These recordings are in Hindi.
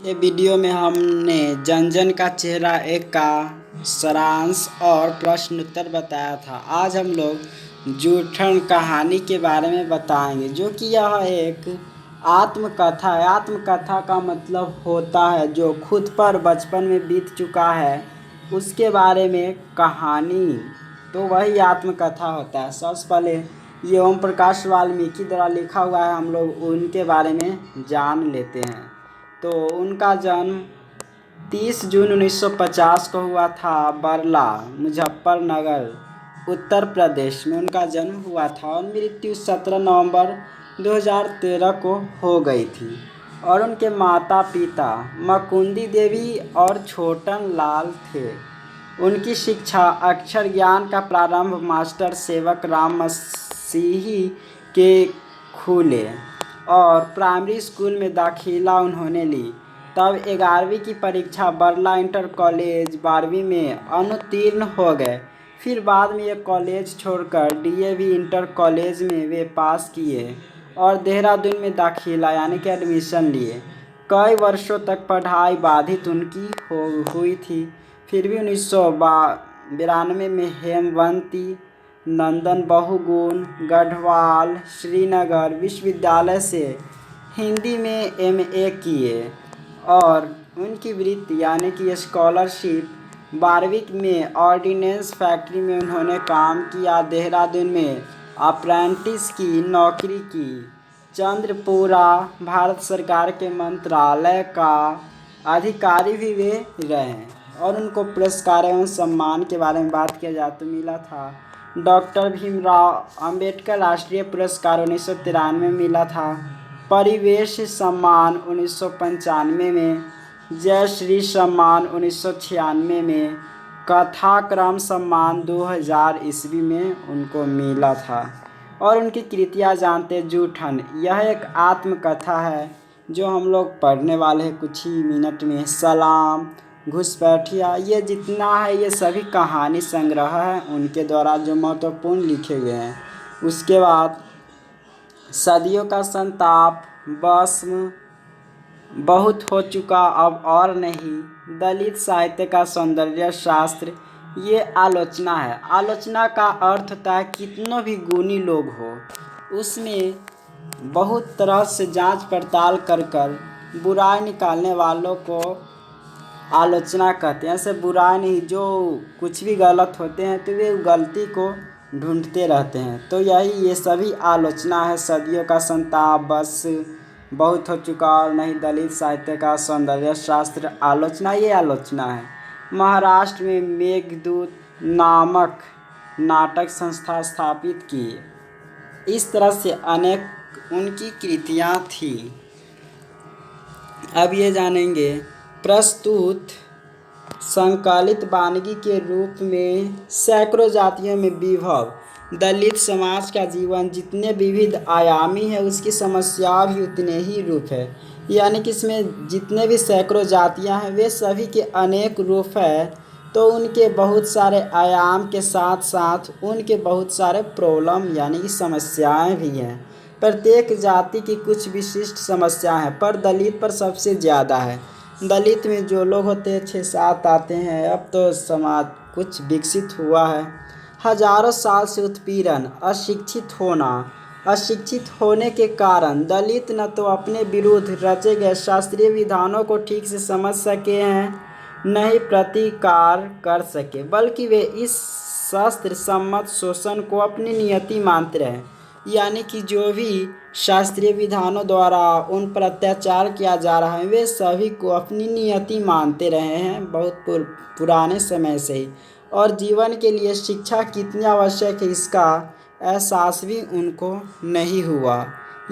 ये वीडियो में हमने जन जन का चेहरा एक का सारांश और प्रश्न उत्तर बताया था। आज हम लोग जूठन कहानी के बारे में बताएंगे, जो कि यह एक आत्मकथा है। आत्मकथा का मतलब होता है जो खुद पर बचपन में बीत चुका है उसके बारे में कहानी, तो वही आत्मकथा होता है। सबसे पहले ये ओम प्रकाश वाल्मीकि द्वारा लिखा हुआ है, हम लोग उनके बारे में जान लेते हैं। तो उनका जन्म 30 जून 1950 को हुआ था। बरला, मुजफ्फरनगर, उत्तर प्रदेश में उनका जन्म हुआ था और मृत्यु 17 नवंबर 2013 को हो गई थी। और उनके माता पिता मकुंदी देवी और छोटन लाल थे। उनकी शिक्षा अक्षर ज्ञान का प्रारंभ मास्टर सेवक राम मसीही के खुले और प्राइमरी स्कूल में दाखिला उन्होंने ली। तब 11वीं की परीक्षा बरला इंटर कॉलेज 12वीं में अनुत्तीर्ण हो गए। फिर बाद में ये कॉलेज छोड़कर डीएवी इंटर कॉलेज में वे पास किए और देहरादून में दाखिला यानी कि एडमिशन लिए। कई वर्षों तक पढ़ाई बाधित उनकी हुई थी। फिर भी 1992 में हेमवंती नंदन बहुगुण गढ़वाल श्रीनगर विश्वविद्यालय से हिंदी में एमए किए और उनकी वृत्ति यानी कि स्कॉलरशिप 12वीं में ऑर्डिनेंस फैक्ट्री में उन्होंने काम किया। देहरादून में अप्रेंटिस की नौकरी की। चंद्रपुरा भारत सरकार के मंत्रालय का अधिकारी भी वे रहे और उनको पुरस्कार एवं सम्मान के बारे में बात किया जाए तो मिला था डॉक्टर भीमराव अंबेडकर राष्ट्रीय पुरस्कार 1993 में मिला था। परिवेश सम्मान 1995 में, जयश्री सम्मान 1996 में, कथाक्रम सम्मान 2000 ईस्वी में उनको मिला था। और उनकी कृतियाँ जानते जूठन, यह एक आत्मकथा है जो हम लोग पढ़ने वाले हैं कुछ ही मिनट में। सलाम, घुसपैठिया, ये जितना है ये सभी कहानी संग्रह है उनके द्वारा जो महत्वपूर्ण लिखे गए हैं। उसके बाद सदियों का संताप, भस्म, बहुत हो चुका अब और नहीं, दलित साहित्य का सौंदर्य शास्त्र, ये आलोचना है। आलोचना का अर्थ होता है कितनों भी गुणी लोग हो उसमें बहुत तरह से जांच पड़ताल कर बुराई निकालने वालों को आलोचना कहते हैं। ऐसे बुराई नहीं, जो कुछ भी गलत होते हैं तो वे गलती को ढूंढते रहते हैं। तो यही ये सभी आलोचना है। सदियों का संताप, बस, बहुत हो चुका और नहीं, दलित साहित्य का सौंदर्य शास्त्र, आलोचना, ये आलोचना है। महाराष्ट्र में मेघदूत नामक नाटक संस्था स्थापित की। इस तरह से अनेक उनकी कृतियाँ थी। अब ये जानेंगे प्रस्तुत संकलित वानगी के रूप में सैकड़ों जातियों में विभव दलित समाज का जीवन जितने विविध आयामी है उसकी समस्या भी उतने ही रूप है। यानी कि इसमें जितने भी सैकड़ों जातियां हैं वे सभी के अनेक रूप है। तो उनके बहुत सारे आयाम के साथ साथ उनके बहुत सारे प्रॉब्लम यानी कि समस्याएं भी हैं। प्रत्येक जाति की कुछ विशिष्ट समस्या है, पर दलित पर सबसे ज़्यादा है। दलित में जो लोग होते हैं 6-7 आते हैं। अब तो समाज कुछ विकसित हुआ है। हजारों साल से उत्पीड़न, अशिक्षित होने के कारण दलित न तो अपने विरुद्ध रचे गए शास्त्रीय विधानों को ठीक से समझ सके हैं, न ही प्रतिकार कर सके, बल्कि वे इस शास्त्र सम्मत शोषण को अपनी नियति मानते रहे। यानी कि जो भी शास्त्रीय विधानों द्वारा उन पर अत्याचार किया जा रहा है वे सभी को अपनी नियति मानते रहे हैं बहुत पुराने समय से ही। और जीवन के लिए शिक्षा कितनी आवश्यक है इसका एहसास भी उनको नहीं हुआ।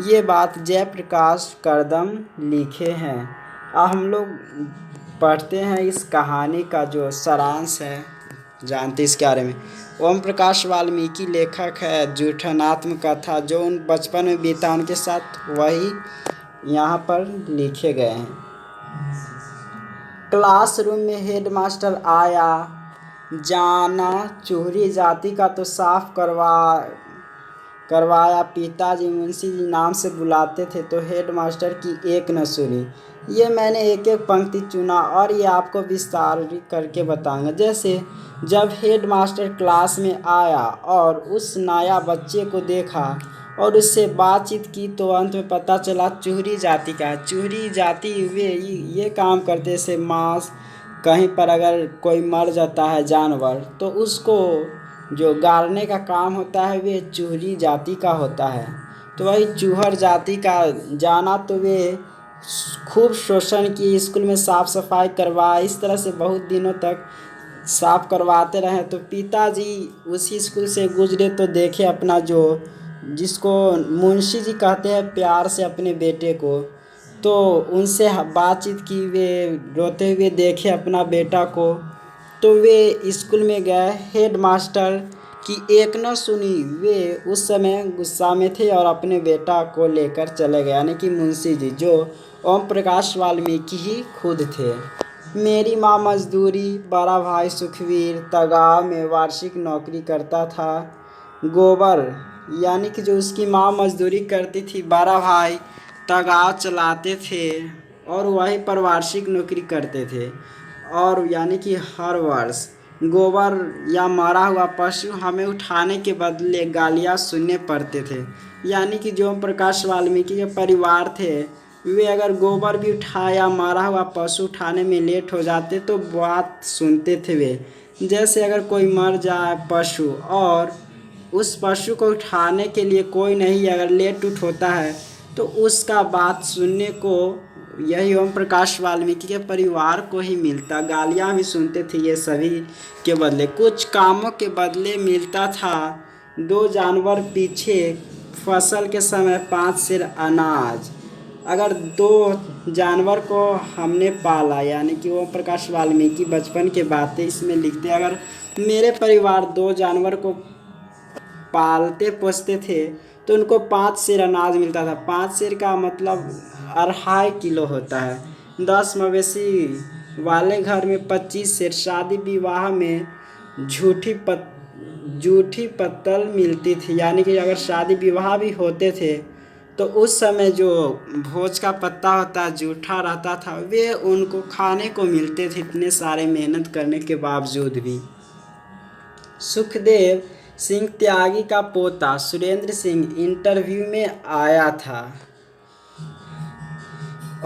ये बात जयप्रकाश करदम लिखे हैं। अब हम लोग पढ़ते हैं इस कहानी का जो सारांश है, जानते इसके बारे में। ओम प्रकाश वाल्मीकि लेखक है। जूठन आत्मकथा जो उन बचपन में बीता उनके साथ वही यहाँ पर लिखे गए हैं। क्लासरूम में हेडमास्टर आया, जाना चूहरी जाति का तो साफ करवाया। पिताजी मुंशी जी नाम से बुलाते थे तो हेडमास्टर की एक न सुनी। ये मैंने एक एक पंक्ति चुना और ये आपको विस्तार करके बताऊंगा। जैसे जब हेडमास्टर क्लास में आया और उस नया बच्चे को देखा और उससे बातचीत की तो अंत में पता चला चूहरी जाति का है। चूहरी जाति वे ये काम करते से मांस कहीं पर अगर कोई मर जाता है जानवर तो उसको जो गाड़ने का काम होता है वे चूहरी जाति का होता है। तो वही चूहर जाति का जाना तो वे खूब शोषण की, स्कूल में साफ सफाई करवा, इस तरह से बहुत दिनों तक साफ करवाते रहे। तो पिताजी उसी स्कूल से गुजरे तो देखे अपना जो जिसको मुंशी जी कहते हैं प्यार से अपने बेटे को, तो उनसे बातचीत की, वे रोते हुए देखे अपना बेटा को। तो वे स्कूल में गए, हेडमास्टर की एक न सुनी। वे उस समय गुस्सा में थे और अपने बेटा को लेकर चले गए, यानी कि मुंशी जी जो ओम प्रकाश वाल्मीकि ही खुद थे। मेरी माँ मजदूरी, बड़ा भाई सुखवीर तगाव में वार्षिक नौकरी करता था। गोबर यानी कि जो उसकी माँ मजदूरी करती थी, बड़ा भाई तगाव चलाते थे और वहीं पर वार्षिक नौकरी करते थे। और यानी कि हर वर्ष गोबर या मरा हुआ पशु हमें उठाने के बदले गालियाँ सुनने पड़ते थे। यानी कि जो ओम प्रकाश वाल्मीकि के परिवार थे वे अगर गोबर भी उठाया या मरा हुआ पशु उठाने में लेट हो जाते तो बात सुनते थे वे। जैसे अगर कोई मर जाए पशु और उस पशु को उठाने के लिए कोई नहीं अगर लेट उठ होता है तो उसका बात सुनने को यही ओम प्रकाश वाल्मीकि के परिवार को ही मिलता। गालियाँ भी सुनते थे ये सभी के बदले, कुछ कामों के बदले मिलता था। 2 जानवर पीछे, फसल के समय 5 सेर अनाज। अगर 2 जानवर को हमने पाला, यानी कि ओम प्रकाश वाल्मीकि बचपन के बातें इसमें लिखते, अगर मेरे परिवार 2 जानवर को पालते पोसते थे तो उनको 5 सेर अनाज मिलता था। 5 सेर का मतलब 2.5 किलो होता है। 10 मवेशी वाले घर में 25 सेर। शादी विवाह में जूठी पत्तल मिलती थी, यानी कि अगर शादी विवाह भी होते थे तो उस समय जो भोज का पत्ता होता है जूठा रहता था वे उनको खाने को मिलते थे, इतने सारे मेहनत करने के बावजूद भी। सुखदेव सिंह त्यागी का पोता सुरेंद्र सिंह इंटरव्यू में आया था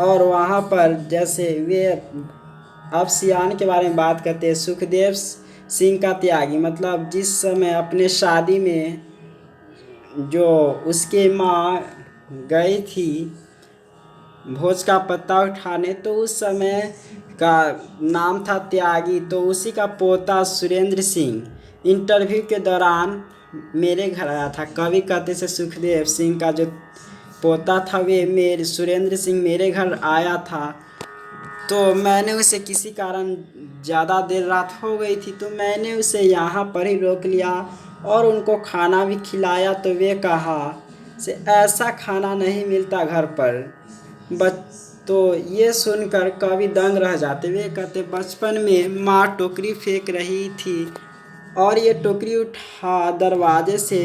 और वहाँ पर जैसे वे अब सियान के बारे में बात करते हैं। सुखदेव सिंह का त्यागी मतलब जिस समय अपने शादी में जो उसके माँ गई थी भोज का पत्ता उठाने तो उस समय का नाम था त्यागी। तो उसी का पोता सुरेंद्र सिंह इंटरव्यू के दौरान मेरे घर आया था। कवि कहते से सुखदेव सिंह का जो पोता था वे मेरे सुरेंद्र सिंह मेरे घर आया था। तो मैंने उसे किसी कारण ज़्यादा देर रात हो गई थी तो मैंने उसे यहाँ पर ही रोक लिया और उनको खाना भी खिलाया। तो वे कहा से ऐसा खाना नहीं मिलता घर पर। तो ये सुनकर कवि दंग रह जाते। वे कहते बचपन में माँ टोकरी फेंक रही थी और ये टोकरी उठा दरवाजे से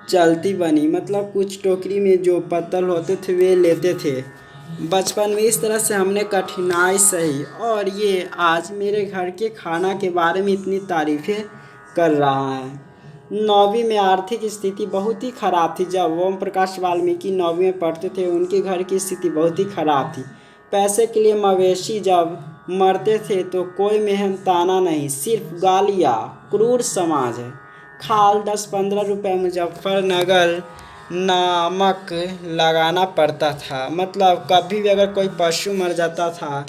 चलती बनी, मतलब कुछ टोकरी में जो पत्तल होते थे वे लेते थे। बचपन में इस तरह से हमने कठिनाई सही और ये आज मेरे घर के खाना के बारे में इतनी तारीफ़ें कर रहा है। 9वीं में आर्थिक स्थिति बहुत ही ख़राब थी। जब ओम प्रकाश वाल्मीकि 9वीं में पढ़ते थे उनके घर की स्थिति बहुत ही ख़राब थी। पैसे के लिए मवेशी जब मरते थे तो कोई मेहनताना नहीं, सिर्फ गालियाँ। क्रूर समाज है। खाल 10-15 रुपये मुजफ्फरनगर नामक लगाना पड़ता था। मतलब कभी भी अगर कोई पशु मर जाता था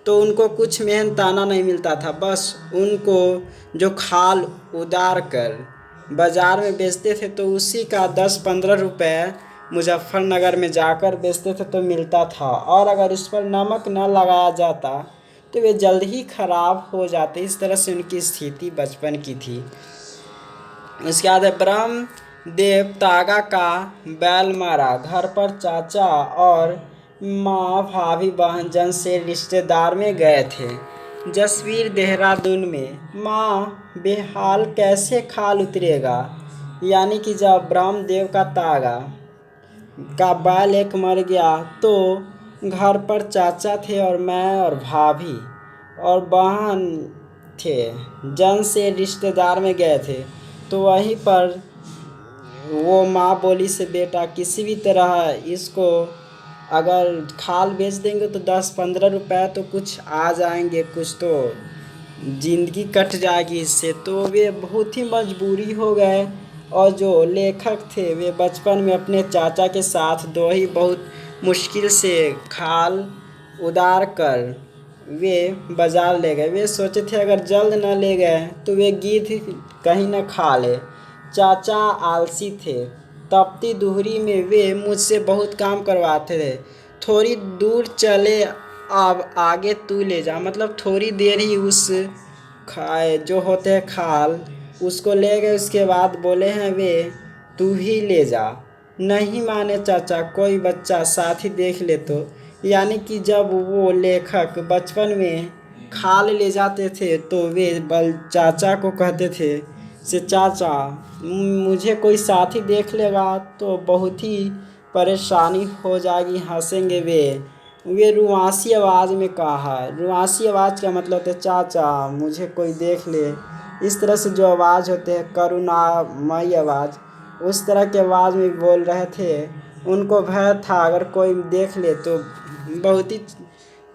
तो उनको कुछ मेहनताना नहीं मिलता था, बस उनको जो खाल उतार कर बाज़ार में बेचते थे तो उसी का 10-15 रुपये मुजफ्फरनगर में जाकर बेचते थे तो मिलता था। और अगर उस पर नमक न लगाया जाता तो वे जल्द ही ख़राब हो जाते। इस तरह से उनकी स्थिति बचपन की थी। उसके बाद है ब्रह्मदेव तागा का बैल मारा। घर पर चाचा और माँ भाभी बहन से रिश्तेदार में गए थे। जसवीर देहरादून में। माँ बेहाल कैसे खाल उतरेगा, यानी कि जब ब्रह्मदेव का तागा का बाल एक मर गया तो घर पर चाचा थे और मैं और भाभी और बहन थे। जन से रिश्तेदार में गए थे तो वहीं पर वो माँ बोली से बेटा किसी भी तरह इसको अगर खाल बेच देंगे तो 10-15 रुपए तो कुछ आ जाएंगे, कुछ तो ज़िंदगी कट जाएगी इससे। तो वे बहुत ही मजबूरी हो गए और जो लेखक थे वे बचपन में अपने चाचा के साथ दो ही बहुत मुश्किल से खाल उतार कर वे बाज़ार ले गए। वे सोचे थे अगर जल्द न ले गए तो वे गिद्ध कहीं न खा ले। चाचा आलसी थे। तपती दुहरी में वे मुझसे बहुत काम करवाते थे। थोड़ी दूर चले, अब आगे तू ले जा, मतलब थोड़ी देर ही उस खाए जो होते हैं खाल उसको ले गए। उसके बाद बोले हैं वे तू ही ले जा। नहीं माने चाचा, कोई बच्चा साथी देख ले तो। यानी कि जब वो लेखक बचपन में खाल ले जाते थे तो वे बल चाचा को कहते थे से चाचा मुझे कोई साथी देख लेगा तो बहुत ही परेशानी हो जाएगी, हंसेंगे वे रुआसी आवाज़ में कहा। रुआसी आवाज़ का मतलब है चाचा मुझे कोई देख ले। इस तरह से जो आवाज़ होते हैं करुणामयी आवाज़, उस तरह की आवाज़ में बोल रहे थे। उनको भय था अगर कोई देख ले तो बहुत ही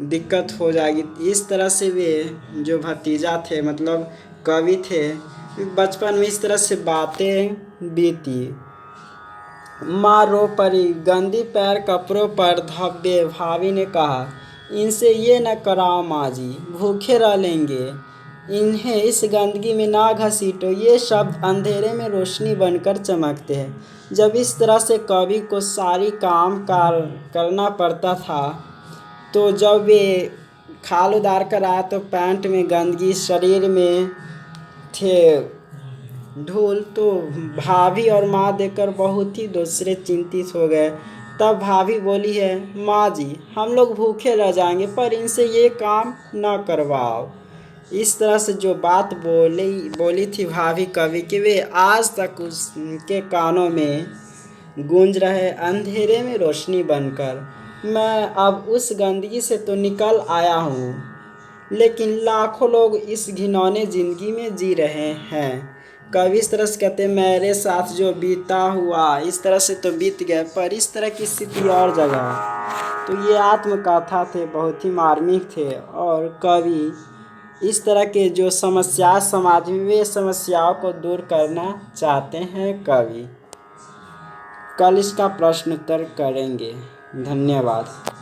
दिक्कत हो जाएगी। इस तरह से वे जो भतीजा थे मतलब कवि थे, बचपन में इस तरह से बातें बीती। माँ रो पड़ी, गंदी पैर कपड़ों पर धब्बे। भाभी ने कहा इनसे ये न कराओ माँ जी, भूखे रह लेंगे, इन्हें इस गंदगी में ना घसीटो। ये शब्द अंधेरे में रोशनी बनकर चमकते हैं। जब इस तरह से कवि को सारी काम करना पड़ता था तो जब वे खाल उतार कर आया तो पैंट में गंदगी, शरीर में थे धूल, तो भाभी और माँ देखकर बहुत ही दूसरे चिंतित हो गए। तब भाभी बोली है माँ जी हम लोग भूखे रह जाएंगे पर इनसे ये काम न करवाओ। इस तरह से जो बात बोली थी भाभी कवि की, वे आज तक उसके कानों में गूंज रहे अंधेरे में रोशनी बनकर। मैं अब उस गंदगी से तो निकल आया हूँ, लेकिन लाखों लोग इस घिनौने ज़िंदगी में जी रहे हैं। कवि इस तरह से कहते मेरे साथ जो बीता हुआ इस तरह से तो बीत गया, पर इस तरह की स्थिति और जगह। तो ये आत्मकथा थे, बहुत ही मार्मिक थे। और कवि इस तरह के जो समस्या समाज में, वे समस्याओं को दूर करना चाहते हैं कवि। कल इसका प्रश्न उत्तर करेंगे। धन्यवाद।